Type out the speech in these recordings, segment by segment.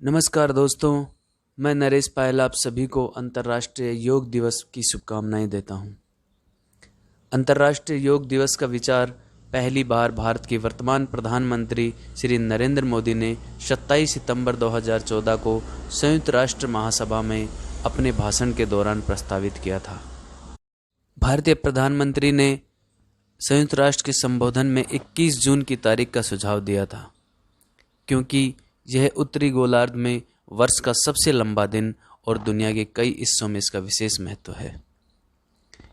नमस्कार दोस्तों, मैं नरेश पायल आप सभी को अंतर्राष्ट्रीय योग दिवस की शुभकामनाएं देता हूं। अंतर्राष्ट्रीय योग दिवस का विचार पहली बार भारत के वर्तमान प्रधानमंत्री श्री नरेंद्र मोदी ने 27 सितंबर 2014 को संयुक्त राष्ट्र महासभा में अपने भाषण के दौरान प्रस्तावित किया था। भारतीय प्रधानमंत्री ने संयुक्त राष्ट्र के संबोधन में 21 जून की तारीख का सुझाव दिया था, क्योंकि यह उत्तरी गोलार्ध में वर्ष का सबसे लंबा दिन और दुनिया के कई हिस्सों में इसका विशेष महत्व है।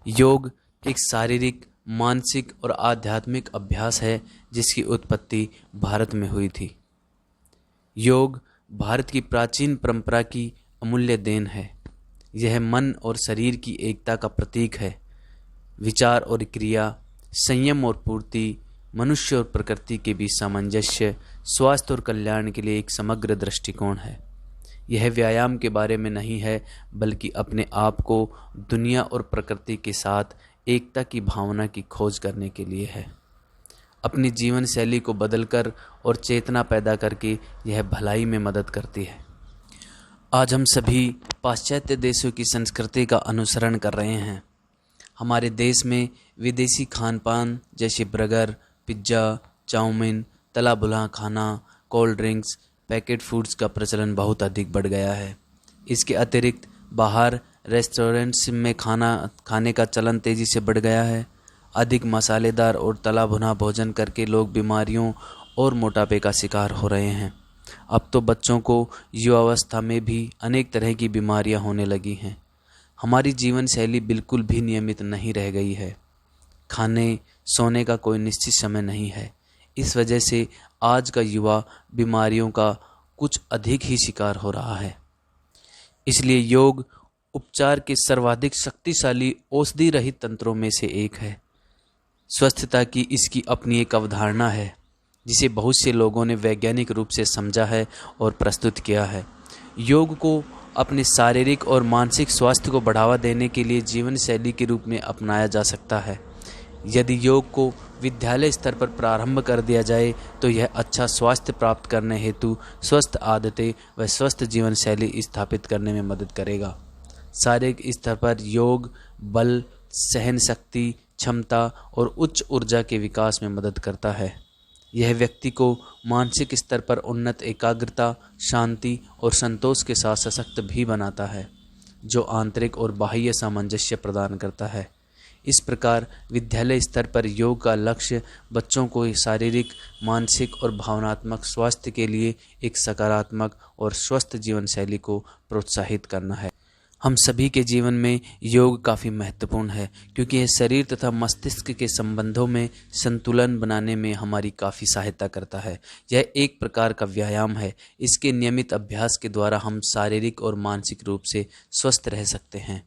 योग एक शारीरिक, मानसिक और आध्यात्मिक अभ्यास है जिसकी उत्पत्ति भारत में हुई थी। योग भारत की प्राचीन परंपरा की अमूल्य देन है। यह मन और शरीर की एकता का प्रतीक है। विचार और क्रिया, संयम और पूर्ति, मनुष्य और प्रकृति के बीच सामंजस्य, स्वास्थ्य और कल्याण के लिए एक समग्र दृष्टिकोण है। यह व्यायाम के बारे में नहीं है, बल्कि अपने आप को दुनिया और प्रकृति के साथ एकता की भावना की खोज करने के लिए है। अपनी जीवन शैली को बदलकर और चेतना पैदा करके यह भलाई में मदद करती है। आज हम सभी पाश्चात्य देशों की संस्कृति का अनुसरण कर रहे हैं। हमारे देश में विदेशी खान पान जैसे बर्गर, पिज्ज़ा, चाउमीन, तला भुना खाना, कोल्ड ड्रिंक्स, पैकेट फूड्स का प्रचलन बहुत अधिक बढ़ गया है। इसके अतिरिक्त बाहर रेस्टोरेंट्स में खाने का चलन तेज़ी से बढ़ गया है। अधिक मसालेदार और तला भुना भोजन करके लोग बीमारियों और मोटापे का शिकार हो रहे हैं। अब तो बच्चों को युवावस्था में भी अनेक तरह की बीमारियां होने लगी हैं। हमारी जीवन शैली बिल्कुल भी नियमित नहीं रह गई है। खाने सोने का कोई निश्चित समय नहीं है। इस वजह से आज का युवा बीमारियों का कुछ अधिक ही शिकार हो रहा है। इसलिए योग उपचार के सर्वाधिक शक्तिशाली औषधि रहित तंत्रों में से एक है। स्वस्थता की इसकी अपनी एक अवधारणा है, जिसे बहुत से लोगों ने वैज्ञानिक रूप से समझा है और प्रस्तुत किया है। योग को अपने शारीरिक और मानसिक स्वास्थ्य को बढ़ावा देने के लिए जीवन शैली के रूप में अपनाया जा सकता है। यदि योग को विद्यालय स्तर पर प्रारंभ कर दिया जाए तो यह अच्छा स्वास्थ्य प्राप्त करने हेतु स्वस्थ आदतें व स्वस्थ जीवन शैली स्थापित करने में मदद करेगा। शारीरिक स्तर पर योग बल, सहन शक्ति, क्षमता और उच्च ऊर्जा के विकास में मदद करता है। यह व्यक्ति को मानसिक स्तर पर उन्नत एकाग्रता, शांति और संतोष के साथ सशक्त भी बनाता है, जो आंतरिक और बाह्य सामंजस्य प्रदान करता है। इस प्रकार विद्यालय स्तर पर योग का लक्ष्य बच्चों को शारीरिक, मानसिक और भावनात्मक स्वास्थ्य के लिए एक सकारात्मक और स्वस्थ जीवन शैली को प्रोत्साहित करना है। हम सभी के जीवन में योग काफ़ी महत्वपूर्ण है, क्योंकि यह शरीर तथा मस्तिष्क के संबंधों में संतुलन बनाने में हमारी काफ़ी सहायता करता है। यह एक प्रकार का व्यायाम है। इसके नियमित अभ्यास के द्वारा हम शारीरिक और मानसिक रूप से स्वस्थ रह सकते हैं।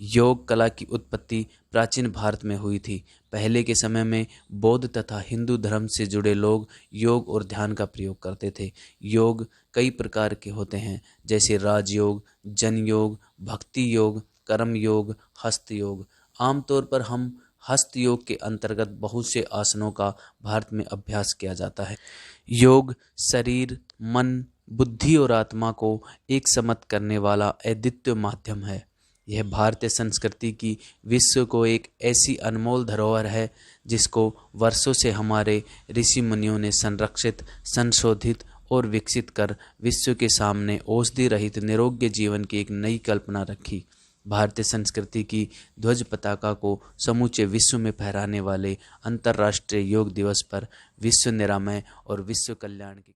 योग कला की उत्पत्ति प्राचीन भारत में हुई थी। पहले के समय में बौद्ध तथा हिंदू धर्म से जुड़े लोग योग और ध्यान का प्रयोग करते थे। योग कई प्रकार के होते हैं, जैसे राजयोग, जन योग, भक्ति योग, कर्म योग, हस्त योग। आमतौर पर हम हस्त योग के अंतर्गत बहुत से आसनों का भारत में अभ्यास किया जाता है। योग शरीर, मन, बुद्धि और आत्मा को एक समत करने वाला अद्वितीय माध्यम है। यह भारतीय संस्कृति की विश्व को एक ऐसी अनमोल धरोहर है जिसको वर्षों से हमारे ऋषि मुनियों ने संरक्षित, संशोधित और विकसित कर विश्व के सामने औषधि रहित निरोग्य जीवन की एक नई कल्पना रखी। भारतीय संस्कृति की ध्वज पताका को समूचे विश्व में फहराने वाले अंतर्राष्ट्रीय योग दिवस पर विश्व निरामय और विश्व कल्याण की